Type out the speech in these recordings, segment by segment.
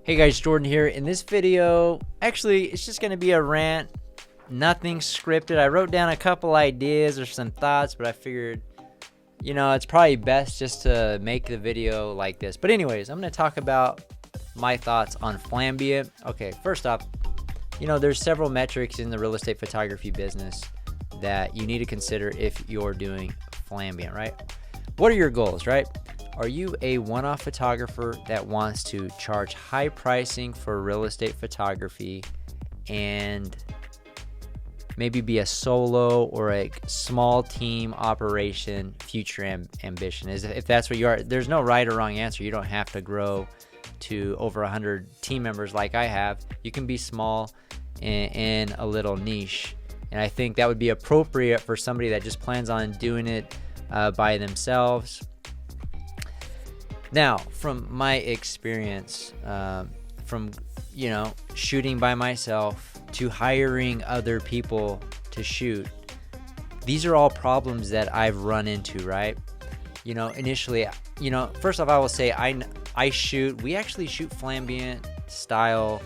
Hey guys, Jordan here. In this video, actually, it's just going to be a rant, nothing scripted. I wrote down a couple ideas or some thoughts, but I figured, it's probably best just to make the video like this. But anyways, I'm going to talk about my thoughts on Flambient. Okay, first off, there's several metrics in the real estate photography business that you need to consider if you're doing Flambient, right? What are your goals, right? Are you a one-off photographer that wants to charge high pricing for real estate photography and maybe be a solo or a small team operation future ambition? If that's what you are, there's no right or wrong answer. You don't have to grow to over 100 team members like I have. You can be small in a little niche. And I think that would be appropriate for somebody that just plans on doing it by themselves. Now, from my experience, from shooting by myself to hiring other people to shoot, these are all problems that I've run into, right? Initially, first off, I will say we actually shoot Flambient style,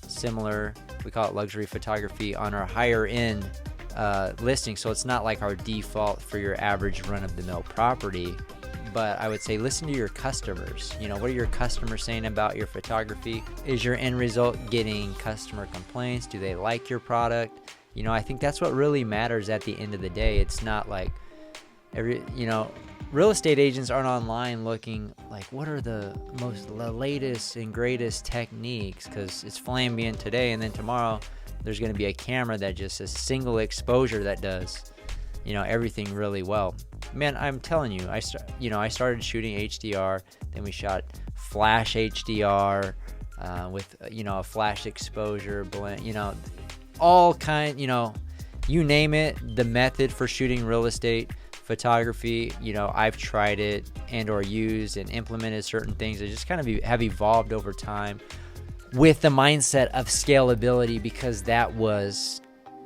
similar. We call it luxury photography on our higher end listing. So it's not like our default for your average run-of-the-mill property. But I would say listen to your customers. What are your customers saying about your photography? Is your end result getting customer complaints? Do they like your product? I think that's what really matters at the end of the day. It's not like real estate agents aren't online looking like what are the latest and greatest techniques, because it's Flambient today and then tomorrow there's going to be a camera that just a single exposure that does everything really well. Man, I'm telling you, I started shooting HDR, then we shot flash HDR with a flash exposure blend, all kind, you name it, the method for shooting real estate photography, I've tried it and or used and implemented certain things that just kind of have evolved over time with the mindset of scalability, because that was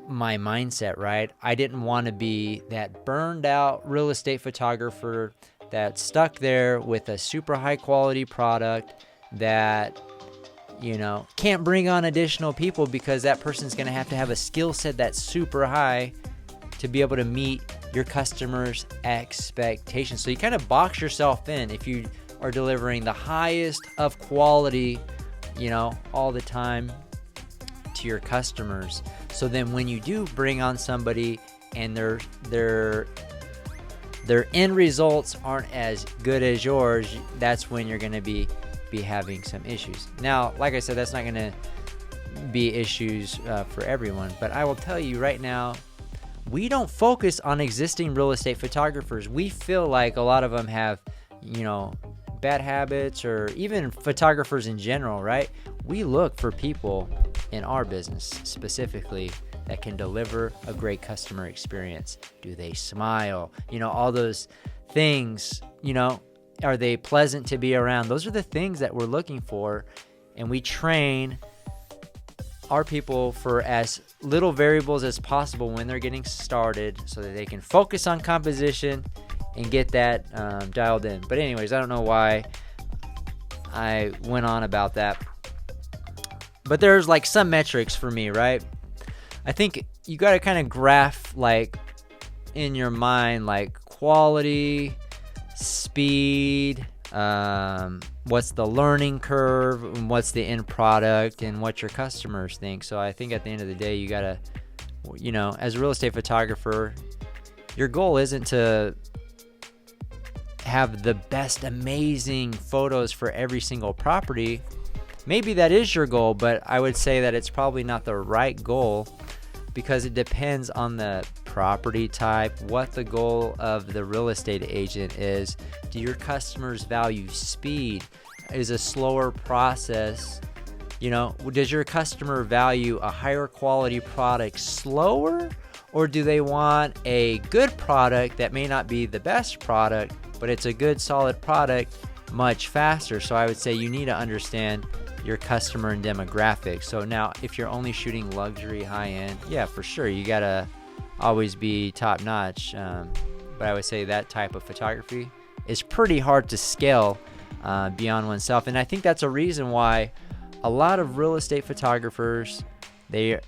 my mindset, right? I didn't want to be that burned out real estate photographer that stuck there with a super high quality product that can't bring on additional people because that person's going to have a skill set that's super high to be able to meet your customers' expectations. So you kind of box yourself in if you are delivering the highest of quality all the time to your customers. So then when you do bring on somebody and their end results aren't as good as yours, that's when you're going to be having some issues. Now, like I said, that's not going to be issues for everyone, but I will tell you right now, we don't focus on existing real estate photographers. We feel like a lot of them have, bad habits, or even photographers in general, right? We look for people in our business specifically that can deliver a great customer experience. Do they smile? All those things, are they pleasant to be around? Those are the things that we're looking for, and we train our people for as little variables as possible when they're getting started so that they can focus on composition and get that dialed in. But anyways, I don't know why I went on about that. But there's like some metrics for me, right? I think you got to kind of graph like in your mind, like quality, speed, what's the learning curve, and what's the end product, and what your customers think. So I think at the end of the day, you got to, as a real estate photographer, your goal isn't to have the best amazing photos for every single property. Maybe that is your goal, but I would say that it's probably not the right goal, because it depends on the property type, what the goal of the real estate agent is. Do your customers value speed? Is a slower process, does your customer value a higher quality product slower? Or do they want a good product that may not be the best product, but it's a good solid product much faster? So I would say you need to understand your customer and demographics. So now if you're only shooting luxury high-end, yeah, for sure, you gotta always be top-notch. But I would say that type of photography is pretty hard to scale beyond oneself. And I think that's a reason why a lot of real estate photographers, they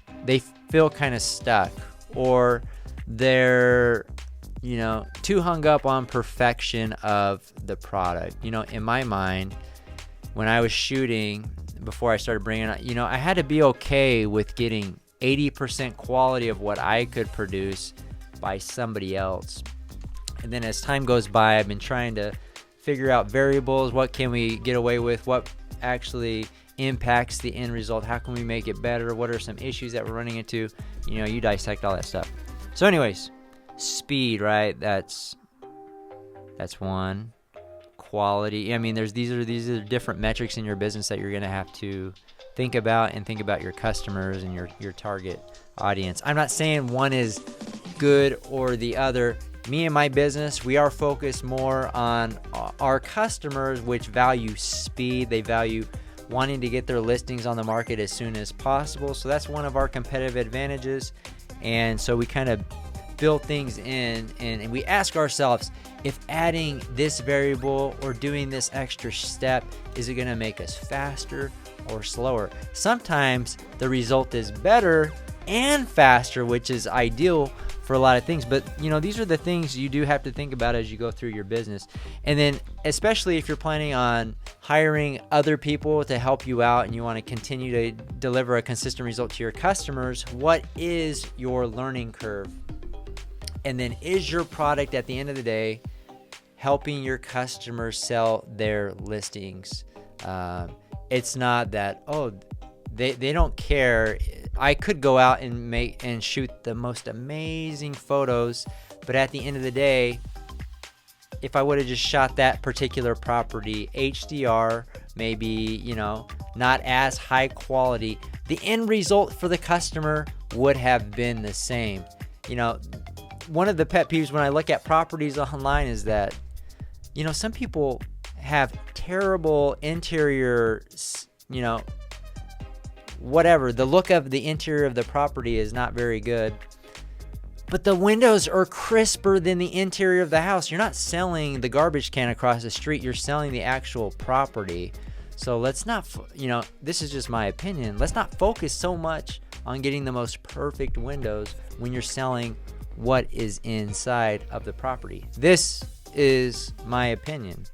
feel kind of stuck, or they're too hung up on perfection of the product. In my mind, when I was shooting, before I started bringing it, I had to be okay with getting 80% quality of what I could produce by somebody else. And then as time goes by, I've been trying to figure out variables. What can we get away with? What actually impacts the end result? How can we make it better? What are some issues that we're running into? You dissect all that stuff. So anyways, speed, right? That's one. Quality. I mean, these are different metrics in your business that you're going to have to think about, and think about your customers and your target audience. I'm not saying one is good or the other. Me and my business, we are focused more on our customers, which value speed. They value wanting to get their listings on the market as soon as possible. So that's one of our competitive advantages. And so we kind of build things in, and we ask ourselves, if adding this variable or doing this extra step, is it going to make us faster or slower? Sometimes the result is better and faster, which is ideal for a lot of things. But these are the things you do have to think about as you go through your business. And then especially if you're planning on hiring other people to help you out and you want to continue to deliver a consistent result to your customers, what is your learning curve? And then, is your product at the end of the day helping your customers sell their listings? It's not that, they don't care. I could go out and shoot the most amazing photos, but at the end of the day, if I would have just shot that particular property HDR, maybe not as high quality, the end result for the customer would have been the same. One of the pet peeves when I look at properties online is that some people have terrible interior, whatever. The look of the interior of the property is not very good, but the windows are crisper than the interior of the house. You're not selling the garbage can across the street. You're selling the actual property. So let's not, this is just my opinion. Let's not focus so much on getting the most perfect windows when you're selling what is inside of the property. This is my opinion.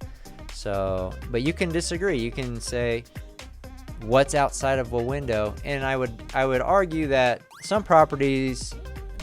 So, but you can disagree. You can say what's outside of a window, and I would argue that some properties,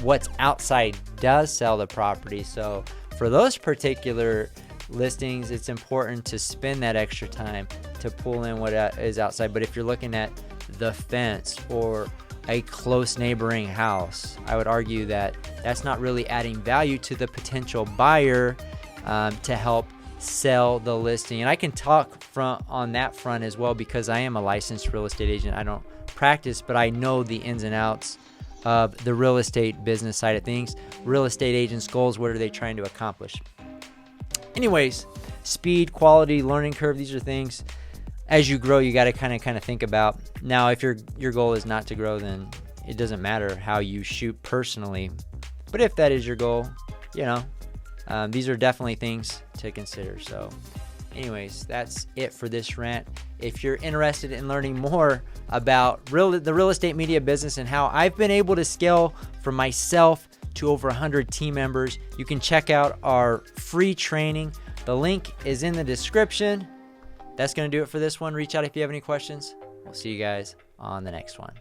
what's outside does sell the property. So for those particular listings, it's important to spend that extra time to pull in what is outside. But if you're looking at the fence or a close neighboring house, I would argue that that's not really adding value to the potential buyer to help sell the listing. And I can talk on that front as well, because I am a licensed real estate agent. I don't practice, but I know the ins and outs of the real estate business side of things. Real estate agents' goals, what are they trying to accomplish? Anyways, speed, quality, learning curve, these are things as you grow you got to kind of think about. Now, if your goal is not to grow, then it doesn't matter how you shoot personally. But if that is your goal, these are definitely things to consider. So anyways, that's it for this rant. If you're interested in learning more about the real estate media business and how I've been able to scale from myself to over 100 team members, you can check out our free training. The link is in the description. That's going to do it for this one. Reach out if you have any questions. We'll see you guys on the next one.